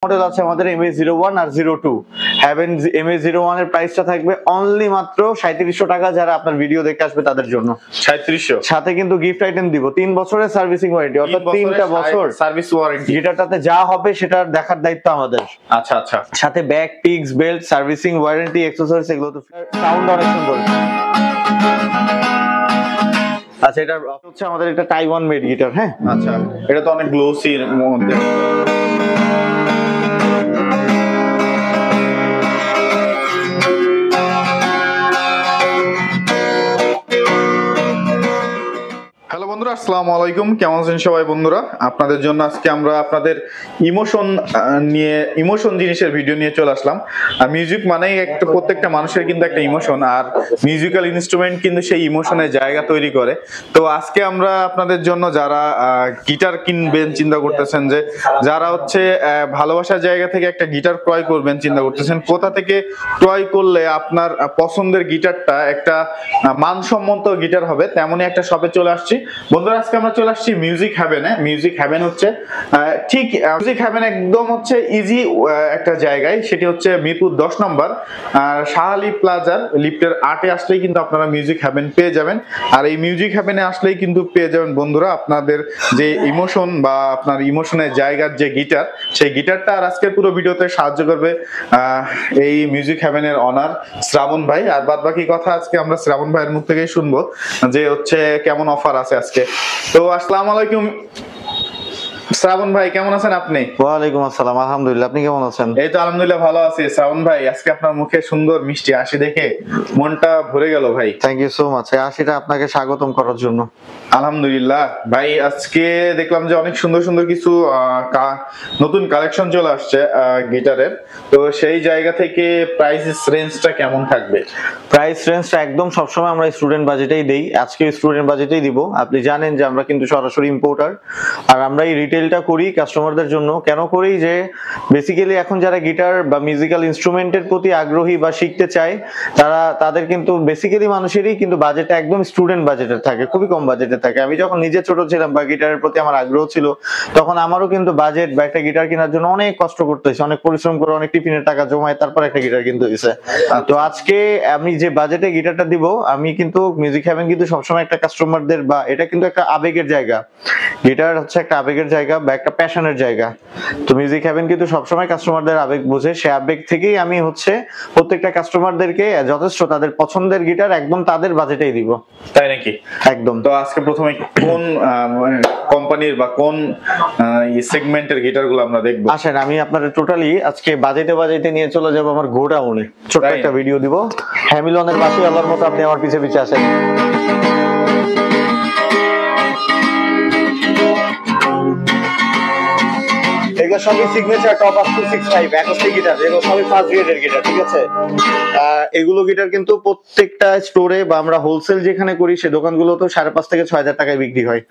Model আছে আমাদের MA01 আর 02 haven MA01 এর প্রাইসটা থাকবে অনলি মাত্র 3700 টাকা। যারা আপনার ভিডিও দেখে আসবে তাদের জন্য 3700 সাথে কিন্তু গিফট আইটেম দিব 3 বছরের সার্ভিসিং ওয়ারেন্টি, অর্থাৎ 3টা বছর সার্ভিস ওয়ারেন্টি। যেটাতে যা হবে সেটার দেখার দায়িত্ব আমাদের। আচ্ছা আচ্ছা, সাথে bag, pix, belt, servicing warranty, accessories এগুলো তো। সাউন্ড অনেক সুন্দর। আচ্ছা, এটা হচ্ছে আমাদের একটা তাইওয়ান মেড গিটার। হ্যাঁ, আচ্ছা, এটা তো অনেক গ্লোসির মধ্যে। হ্যালো বন্ধুরা, আসসালামু আলাইকুম। কেমন আছেন সবাই বন্ধুরা? আপনাদের জন্য আজকে আমরা আপনাদের ইমোশন জিনিসের ভিডিও নিয়ে চলে আসলাম। আর মিউজিক মানেই একটা, প্রত্যেকটা মানুষের কিন্তু একটা ইমোশন, আর মিউজিক্যাল ইনস্ট্রুমেন্ট কিন্তু সেই ইমোশনের জায়গা তৈরি করে। তো আজকে আমরা আপনাদের জন্য যারা গিটার কিনবেন চিন্তা করতেছেন, যে যারা হচ্ছে ভালোবাসার জায়গা থেকে একটা গিটার ক্রয় করবেন চিন্তা করতেছেন, কোথা থেকে ক্রয় করলে আপনার পছন্দের গিটারটা একটা মানসম্মত গিটার হবে, তেমনই একটা শপে চলে আসছি বন্ধুরা। আজকে আমরা চলে আসছি মিউজিক হ্যাভেনে। মিউজিক হ্যাভেন হচ্ছে ঠিক মিউজিক হ্যাভেন একদম হচ্ছে ইজি একটা জায়গায়, সেটি হচ্ছে মিরপুর 10 নম্বর শাহ আলী প্লাজার লিফটের 8-এ আসলেই কিন্তু আপনারা মিউজিক হ্যাভেন পেয়ে যাবেন। আর এই মিউজিক হ্যাভেনে আসলেই কিন্তু পেয়ে যাবেন বন্ধুরা আপনাদের যে ইমোশন বা আপনার ইমোশনের জায়গার যে গিটার, সেই গিটারটা। আর আজকের পুরো ভিডিওতে সাহায্য করবে এই মিউজিক হ্যাভেনের অনার শ্রাবণ ভাই। আর বাদ বাকি কথা আজকে আমরা শ্রাবণ ভাইয়ের মুখ থেকেই শুনবো যে হচ্ছে কেমন অফার আছে আজকে। তো আসসালামু আলাইকুম শ্রাবণ ভাই, কেমন আছেন আপনি? ওয়ালাইকুম আসসালাম, আলহামদুলিল্লাহ। আপনি কেমন আছেন? এই তো আলহামদুলিল্লাহ ভালো আছি। শ্রাবণ ভাই, আজকে আপনার মুখে সুন্দর মিষ্টি হাসি দেখে মনটা ভরে গেল ভাই। Thank you so much. এই হাসিটা আপনাকে স্বাগতম করার জন্য। আলহামদুলিল্লাহ ভাই, আজকে দেখলাম যে অনেক সুন্দর সুন্দর কিছু নতুন কালেকশন চলে আসছে গিটারের। তো সেই জায়গা থেকে প্রাইস রেঞ্জটা কেমন থাকবে? প্রাইস রেঞ্জটা একদম সবসময় আমরা স্টুডেন্ট বাজেটেই দেই, আজকে স্টুডেন্ট বাজেটেই দিব। আপনি জানেন যে আমরা কিন্তু সরাসরি ইম্পোর্টার, আর আমরা এই রিটেলটা করি কাস্টমারদের জন্য। কেন করি? যে বেসিক্যালি এখন যারা গিটার বা মিউজিক্যাল ইনস্ট্রুমেন্টের প্রতি আগ্রহী বা শিখতে চায়, তাদের কিন্তু বেসিক্যালি মানুষেরই কিন্তু বাজেটটা একদম স্টুডেন্ট বাজেটের থাকে, খুবই কম বাজেটের থাকে। আমি যখন নিজে ছোট ছিলাম বা গিটারের প্রতি আমার আগ্রহ ছিল, তখন আমারও কিন্তু বাজেট বা একটা গিটার কেনার জন্য অনেক কষ্ট করতে হয়েছে, অনেক পরিশ্রম করে, অনেক টিফিনের টাকা জমায় তারপর একটা গিটার কিনতে হয়েছে। তো আজকে আমি যে বাজেটে গিটারটা দিব, আমি কিন্তু মিউজিক হ্যাভেন কিন্তু সবসময় একটা কাস্টমারদের, বা এটা কিন্তু একটা আবেগের জায়গা। গিটার হচ্ছে একটা আবেগের জায়গা বা একটা প্যাশনের জায়গা। তো মিউজিক হ্যাভেন কিন্তু সবসময় কাস্টমারদের আবেগ বোঝে, সে আবেগ থেকেই আমি হচ্ছে প্রত্যেকটা কাস্টমারদেরকে যথেষ্ট তাদের পছন্দের গিটার একদম তাদের বাজেটেই দিব। তাই নাকি? একদম। তো আজকে প্রথমে কোন কোম্পানির বা কোন সেগমেন্টের গিটারগুলো আমরা দেখব? আসেন, আমি আপনাদের টোটালি আজকে বাজেটে নিয়ে চলে যাব আমার গোডাউনে। ছোট্ট একটা ভিডিও দিব হ্যামিলনের বাসি আল্লাহর মতো। আপনি আমার পিছে পিছে আসেন। এগুলো সবই signature top up to 65 acoustic guitar, এগুলো সবই ফার্স্ট গ্রেডের গিটার, ঠিক আছে? এগুলো গিটার কিন্তু প্রত্যেকটা স্টোরে বা আমরা হোলসেল যেখানে করি সে দোকানগুলো তো 5,500 থেকে 6,000 টাকায় বিক্রি হয়।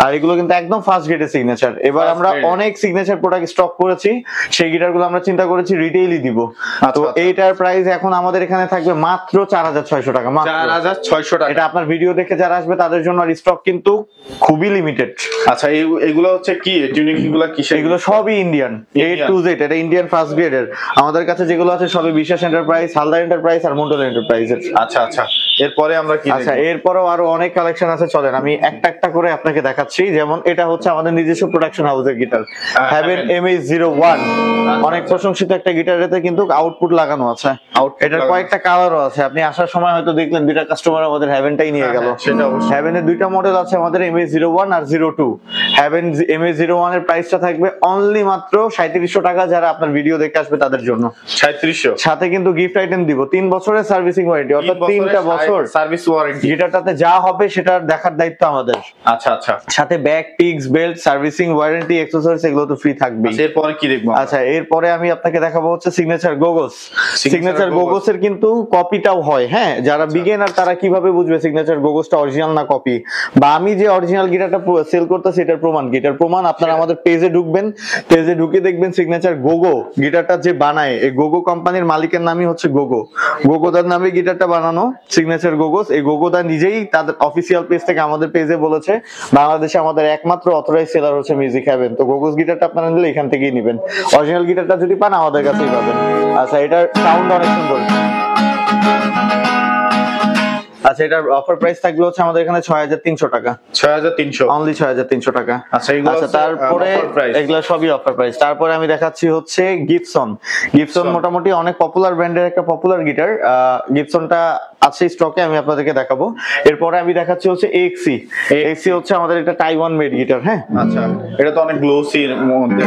আর এগুলো কিন্তু একদম ফার্স্ট গ্রেডের সিগনেচার। এবার আমরা অনেক সিগনেচার প্রোডাক্ট স্টক করেছি, সেই গিটারগুলো আমরা চিন্তা করেছি রিটেইলই দিব। তো এইটার প্রাইস এখন আমাদের এখানে থাকবে মাত্র 4,600 টাকা। 4,600 টাকা। এটা আপনার ভিডিও দেখে যারা আসবে তাদের জন্য, আর স্টক কিন্তু খুবই লিমিটেড। আচ্ছা, এগুলো হচ্ছে কি টিউনিং গুলো কিসের? এগুলো সবই ইন্ডিয়ান A to Z, এটা ইন্ডিয়ান ফার্স্ট গ্রেডের। আমাদের কাছে যেগুলো আছে সবই বিশ্বাস এন্টারপ্রাইজ, হালদার এন্টারপ্রাইজ আর মন্ডল এন্টারপ্রাইজের। আচ্ছা আচ্ছা, এরপরে আমরা কি? আচ্ছা, এরপরও আরো অনেক কালেকশন আছে, চলেন আমি একটা একটা করে আপনাকে দেখাচ্ছি। যেমন এটা হচ্ছে আমাদের নিজস্ব প্রোডাকশন হাউসের গিটার, হ্যাভেন MA01। অনেক প্রশংসিত একটা গিটার, এতে কিন্তু আউটপুট লাগানো আছে। এটার কয়েকটা কালারও আছে, আপনি আসার সময় হয়তো দেখলেন দুইটা কাস্টমার আমাদের হ্যাভেনটাই নিয়ে গেল। সেটা অবশ্যই। হ্যাভেনের দুইটা মডেল আছে আমাদের, MA01 আর 02 হ্যাভেন MA01 এর প্রাইসটা থাকবে অনলি মাত্র 3700 টাকা। যারা আপনার ভিডিও দেখে আসবে তাদের জন্য 3700 সাথে কিন্তু গিফট আইটেম দিব 3 বছরের সার্ভিসিং ওয়ারেন্টি, অর্থাৎ 3টা বছর সার্ভিস ওয়ারেন্টি। গিটারটাতে যা হবে সেটার দেখার দায়িত্ব আমাদের। আচ্ছা আচ্ছা, সাথে bag, pix, belt, servicing warranty, accessories এগুলো তো ফ্রি থাকবে। এরপরে কি দেখবো? আচ্ছা, এরপরে আমি আপনাকে দেখাবো হচ্ছে সিগনেচার গোগোস। সিগনেচার গোগোসের কিন্তু কপিটাও হয়। হ্যাঁ, যারা বিগিনার তারা কিভাবে বুঝবে সিগনেচার গোগোসটা অরিজিনাল না কপি, বা আমি যে অরিজিনাল গিটারটা সেল করতেছি এটার প্রমাণ কি? এটার প্রমাণ আপনারা আমাদের পেজে ঢুকবেন, পেজে পেজে ঢুকে দেখবেন সিগনেচার গোগো গিটারটা যে বানায়, এই গোগো কোম্পানির মালিকের নামই হচ্ছে গোগো। গোগোদার নামে গিটারটা বানানো, সিগনেচার গোগোস। এই গোগোদা নিজেই তাদের অফিসিয়াল পেজ থেকে আমাদের পেজে বলেছে বাংলাদেশে আমাদের একমাত্র অথরাইজ সেলার হচ্ছে মিউজিক হ্যাভেন। তো গোগোস গিটারটা আপনারা নিলে এখান থেকেই নেবেন, অরিজিনাল গিটারটা যদি পান আমাদের কাছেই পাবেন। আচ্ছা, এটার সাউন্ড অনেক সুন্দর। আচ্ছা, এটার অফার প্রাইস থাকবে হচ্ছে আমাদের এখানে 6300 টাকা। 6300 অনলি 6300 টাকা। আচ্ছা, এগুলো তারপরে এগুলা সবই অফার প্রাইস। তারপরে আমি দেখাচ্ছি হচ্ছে গিবসন। গিবসন মোটামুটি অনেক পপুলার ব্র্যান্ডের একটা পপুলার গিটার। গিবসনটা আছে স্টকে, আমি আপনাদেরকে দেখাবো। এরপরে আমি দেখাচ্ছি হচ্ছে এক্সি। এক্সি হচ্ছে আমাদের একটা তাইওয়ান মেড গিটার। হ্যাঁ, আচ্ছা, এটা তো অনেক গ্লোসির মধ্যে।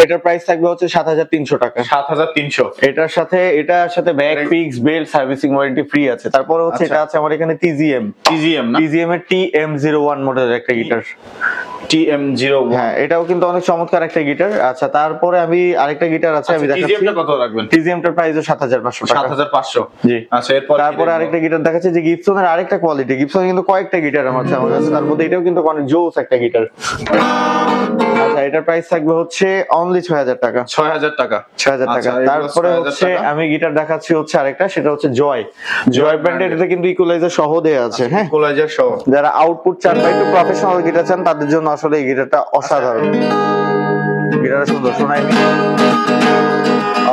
এটার প্রাইস থাকবে হচ্ছে 7300 টাকা। 7300। এটার সাথে back fix belt servicing warranty free আছে। তারপরে হচ্ছে এটা আছে আমার এখানে টিজিএম না? টিজিএম এর TM01 মডেলের একটা গিটার। TM01, হ্যাঁ, এটাও কিন্তু অনেক চমৎকার একটা গিটার। আচ্ছা, তারপরে আমি আরেকটা গিটার আছে, আমি দেখাচ্ছি। TGM টা কত রাখবেন? TGM টার প্রাইস 7500 টাকা। 7500, জি। আচ্ছা, এরপর তারপরে আরেকটা গিটার দেখাচ্ছি যে গিবসনের আরেকটা কোয়ালিটি। গিবসন কিন্তু কয়েকটা গিটার আমার কাছে, তার মধ্যে এটাও কিন্তু অনেক জোস একটা গিটার। আচ্ছা, এটার প্রাইস থাকবে হচ্ছে অনলি 6000 টাকা। 6000 টাকা। 6000 টাকা। তারপরে হচ্ছে আমি গিটার দেখাচ্ছি হচ্ছে আরেকটা, সেটা হচ্ছে জয় ব্র্যান্ডের। এটা কিন্তু ইকুয়ালাইজার সহ দেয়া আছে। হ্যাঁ, ইকুয়ালাইজার সহ। যারা আউটপুট চান বা একটু প্রফেশনাল গিটার চান তাদের জন্য আসলে এই গিটারটা অসাধারণ। গিটারটা সুন্দর, শোনাই।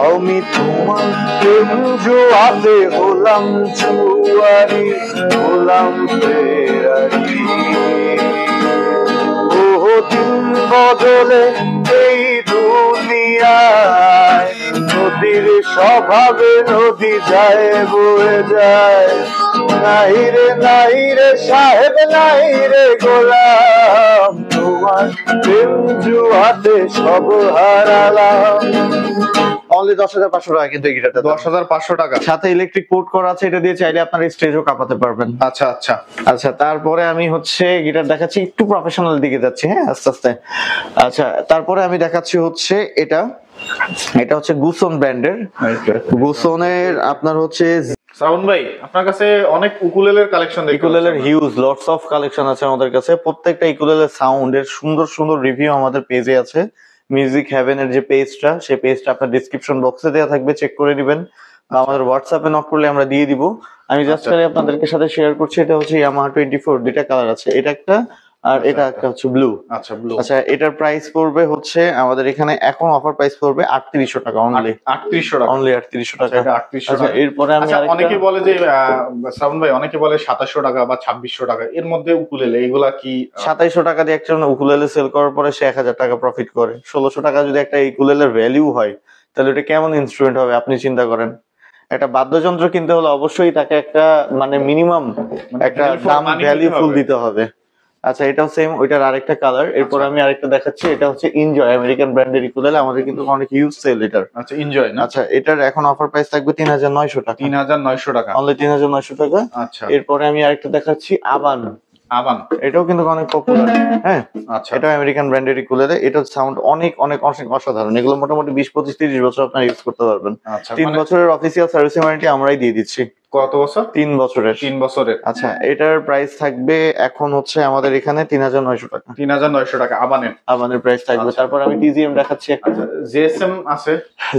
আমি তোমার প্রেম জোয়াতে হলাম জুয়ারি, হলাম ফেরারি। ও দিন বদলে এই দুনিয়ায়, নদীর স্বভাবে নদী যায় বয়ে যায়। নাই রে সাহেব, নাই রে গোলাম, তোমার প্রেম জুয়াতে সব হারালাম। অনলি 10500 টাকা কিন্তু এই গিটারটা। 10500 টাকা। সাথে ইলেকট্রিক পোর্ট করা আছে, এটা দিয়ে চাইলে আপনার স্টেজও কাঁপাতে পারবেন। আচ্ছা আচ্ছা আচ্ছা, তারপরে আমি হচ্ছে গিটার দেখাচ্ছি, একটু প্রফেশনাল দিকে যাচ্ছি। হ্যাঁ, আস্তে আস্তে। আচ্ছা, তারপরে আমি দেখাচ্ছি হচ্ছে এটা হচ্ছে গুসন ব্র্যান্ডের। গুসনের আপনার হচ্ছে সাউন্ড ভাই, আপনার কাছে অনেক উকুলেলের কালেকশন দেখতে পাচ্ছি। ইকুলেলের হিউজ লটস অফ কালেকশন আছে আমাদের কাছে। প্রত্যেকটা ইকুলেলের সাউন্ডের সুন্দর সুন্দর রিভিউ আমাদের পেজে আছে। মিউজিক হ্যাভেনের যে পেজটা, সেই পেজটা আপনার ডিসক্রিপশন বক্সে দেওয়া থাকবে, চেক করে দিবেন, বা আমাদের হোয়াটসঅ্যাপে নক করলে আমরা দিয়ে দিব। আমি জাস্ট আপনাদেরকে সাথে শেয়ার করছি। এটা হচ্ছে ইয়ামাহা 24, দুইটা কালার আছে, এটা একটা আর এটা একটা হচ্ছে ব্লু। আচ্ছা, ব্লু। আচ্ছা, এটার প্রাইস পড়বে হচ্ছে আমাদের এখানে এখন অফার প্রাইস পড়বে 3800 টাকা অনলি। 3800 টাকা। অনলি 3800 টাকা। এটা 3800 আচ্ছা, টাকা। এরপরে আমি আরেকটা, অনেকে বলে যে সাউন্ড ভাই, অনেকে বলে 2700 টাকা বা 2600 টাকা, এর মধ্যে উকুলেলে এগুলা কি? 2700 টাকা দিয়ে একটা উকুলেলে সেল করার পরে সে 1000 টাকা প্রফিট করে। 1600 টাকা যদি একটা উকুলেলের ভ্যালু হয়, তাহলে এটা কেমন ইনস্ট্রুমেন্ট হবে আপনি চিন্তা করেন। একটা বাদ্যযন্ত্র কিনতে হলে অবশ্যই তাকে একটা মানে মিনিমাম একটা দাম ভ্যালুফুল দিতে হবে। আচ্ছা, এটাও সেম, ওইটার আরেকটা কালার। এরপর আমি আরেকটা দেখাচ্ছি, এটা হচ্ছে এনজয়, আমেরিকান ব্র্যান্ডের ইকুলেলে। আমাদের কিন্তু অনেক হিউজ সেল এটার। আচ্ছা, এনজয় না? আচ্ছা, এটার এখন অফার প্রাইস থাকবে 3900 টাকা। 3900 টাকা, অনলি 3900 টাকা। আচ্ছা, এরপরে আমি আরেকটা দেখাচ্ছি আবান। এটাও কিন্তু অনেক পপুলার। হ্যাঁ, আচ্ছা, এটা আমেরিকান ব্র্যান্ডের ইকুলেলে। এটার সাউন্ড অনেক অনেক অনেক অসাধারণ। এগুলো মোটামুটি 20 25 30 বছর আপনারা ইউজ করতে পারবেন। 3 বছরের অফিসিয়াল সার্ভিসিং ওয়ারেন্টি আমরাই দিয়ে দিচ্ছি। কত বছর? 3 বছরের। 3 বছরের। আচ্ছা, এটার প্রাইস থাকবে এখন হচ্ছে আমাদের এখানে 3900 টাকা। 3900 টাকা আবানের প্রাইস থাকবে। তারপর আমি টিজিএম দেখাচ্ছি একটা।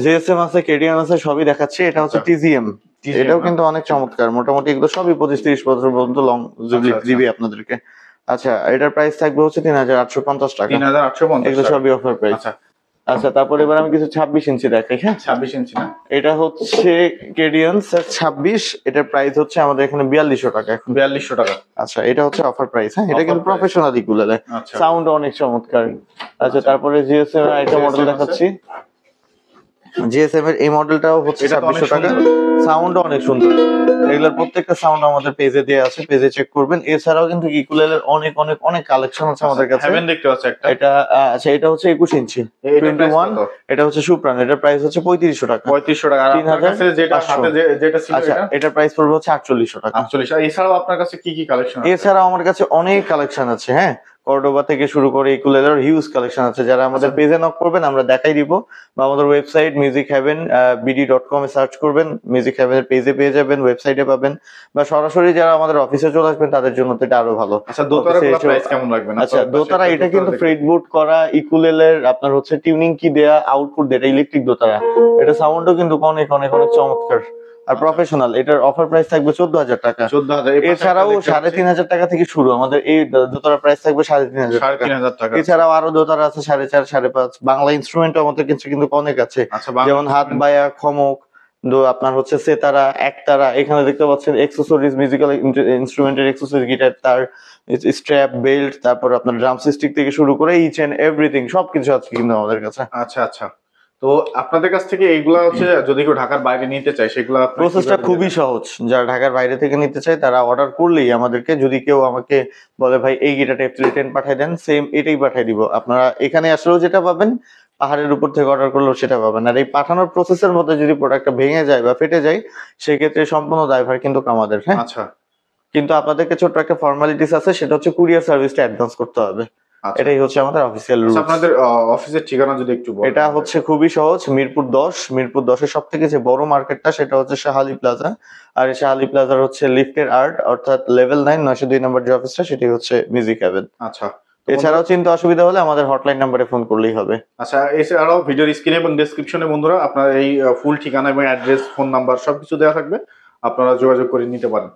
জিএসএম আছে, কেডিএন আছে, সবই দেখাচ্ছি। এটা হচ্ছে টিজিএম। এটাও কিন্তু অনেক চমৎকার। মোটামুটি এগুলো সবই 25 30 বছর পর্যন্ত লং দিবি আপনাদেরকে। আচ্ছা, এটার প্রাইস থাকবে হচ্ছে 3850 টাকা। 3850, এগুলো সবই অফার প্রাইস। আচ্ছা, তারপর এবার আমি কিছু 26 ইঞ্চি দেখাই। হ্যাঁ, 26 ইঞ্চি না? এটা হচ্ছে কেডিয়ান 26। এটার প্রাইস হচ্ছে আমাদের এখানে 4200 টাকা এখন। 4200 টাকা। আচ্ছা, এটা হচ্ছে অফার প্রাইস। হ্যাঁ, এটা কিন্তু প্রফেশনাল ইকুলেলে, সাউন্ড অনেক চমৎকার। আচ্ছা, তারপরে জিএসএম এর একটা মডেল দেখাচ্ছি। জিএসএম এর এই মডেলটাও হচ্ছে 2600 টাকা। সাউন্ড অনেক সুন্দর। এগুলোর প্রত্যেকটা সাউন্ড আমাদের পেজে দেয়া আছে, পেজে চেক করবেন। এছাড়াও কিন্তু ইকুলেলের অনেক অনেক অনেক কালেকশন আছে আমাদের কাছে। হেভেন দেখতে পাচ্ছি একটা। এটা আচ্ছা, এটা হচ্ছে 21 ইঞ্চি 21। এটা হচ্ছে সুপ্রান। এটার প্রাইস হচ্ছে 3500 টাকা। 3500 টাকা। আর আপনার কাছে যেটা সাথে যেটা ছিল, আচ্ছা, এটার প্রাইস পড়বে হচ্ছে 4800 টাকা। 48। আর এছাড়াও আপনার কাছে কি কি কালেকশন আছে? এছাড়াও আমার কাছে অনেক কালেকশন আছে। হ্যাঁ, কর্ডোবা থেকে শুরু করে ইকুলেলের হিউজ কালেকশন আছে। যারা আমাদের পেজে নক করবেন আমরা দেখাই দিব, বা আমাদের ওয়েবসাইট মিউজিক হেভেন bd.com এ সার্চ করবেন, মিউজিক হেভেনের পেজে পেয়ে যাবেন, ওয়েবসাইটে পাবেন, বা সরাসরি যারা আমাদের অফিসে চলে আসবেন তাদের জন্য তো এটা আরো ভালো। আচ্ছা, দোতারা প্রাইস কেমন রাখবেন? আচ্ছা, দোতারা এটা কিন্তু ফ্রেটবোর্ড করা, ইকুলেলের আপনার হচ্ছে টিউনিং কি দেয়া, আউটপুট দেয়া, ইলেকট্রিক দোতারা। এটা সাউন্ডও কিন্তু অনেক অনেক অনেক চমৎকার আর প্রফেশনাল। এটার অফার প্রাইস থাকবে 14,000 টাকা। 14,000। এছাড়াও 3,500 টাকা থেকে শুরু আমাদের এই দোতারা প্রাইস থাকবে 3,500 টাকা। এছাড়াও আরো দোতারা আছে 4.5, 5.5। বাংলা ইনস্ট্রুমেন্ট আমাদের কিন্তু অনেক আছে, যেমন হাত বায়া, খমক, আপনার হচ্ছে সেতারা, একতারা। এখানে দেখতে পাচ্ছেন এক্সেসরিজ, মিউজিক্যাল ইনস্ট্রুমেন্টের এক্সেসরিজ, গিটার, তার, স্ট্র্যাপ, বেল্ট, তারপর আপনার ড্রাম স্টিক থেকে শুরু করে ইচ এন্ড এভরিথিং সবকিছু আছে কিন্তু আমাদের কাছে। আচ্ছা আচ্ছা, তো আপনাদের কাছ থেকে এইগুলা হচ্ছে যদি কেউ ঢাকার বাইরে নিতে চায় সেগুলা প্রসেসটা খুবই সহজ। যারা ঢাকার বাইরে থেকে নিতে চায় তারা অর্ডার করলেই আমাদেরকে, যদি কেউ আমাকে বলে ভাই এই গিটারটা F310 পাঠিয়ে দেন, সেম এটাই পাঠিয়ে দিব। আপনারা এখানে আসলেও যেটা পাবেন, পাহাড়ের উপর থেকে অর্ডার করলেও সেটা পাবেন। আর এই পাঠানোর প্রসেসের মধ্যে যদি প্রোডাক্টটা ভেঙে যায় বা ফেটে যায়, সেক্ষেত্রে সম্পূর্ণ দায়ভার কিন্তু আমাদের। হ্যাঁ, আচ্ছা, কিন্তু আপনাদেরকে ছোট্ট একটা ফর্মালিটিস আছে, সেটা হচ্ছে কুরিয়ার সার্ভিসটা অ্যাডভান্স করতে হবে। এটাই হচ্ছে আমাদের অফিসিয়াল রুলস। আপনাদের অফিসের ঠিকানা যদি একটু বলেন। এটা হচ্ছে খুবই সহজ, মিরপুর 10। মিরপুর 10 এর সবথেকে যে বড় মার্কেটটা সেটা হচ্ছে শাহালি প্লাজা। আর এই শাহালি প্লাজার হচ্ছে লিফটের আর্ট, অর্থাৎ লেভেল 9 902 নম্বর যে অফিসটা, সেটাই হচ্ছে মিউজিক হেভেন। আচ্ছা, এছাড়াও চিন্তা অসুবিধা হলে আমাদের হটলাইন নাম্বারে ফোন করলেই হবে। আচ্ছা, এছাড়াও ভিডিওর স্ক্রিনে এবং ডেসক্রিপশনে বন্ধুরা আপনার এই ফুল ঠিকানা এবং অ্যাড্রেস, ফোন নাম্বার সবকিছু দেওয়া থাকবে, আপনারা যোগাযোগ করে নিতে পারেন।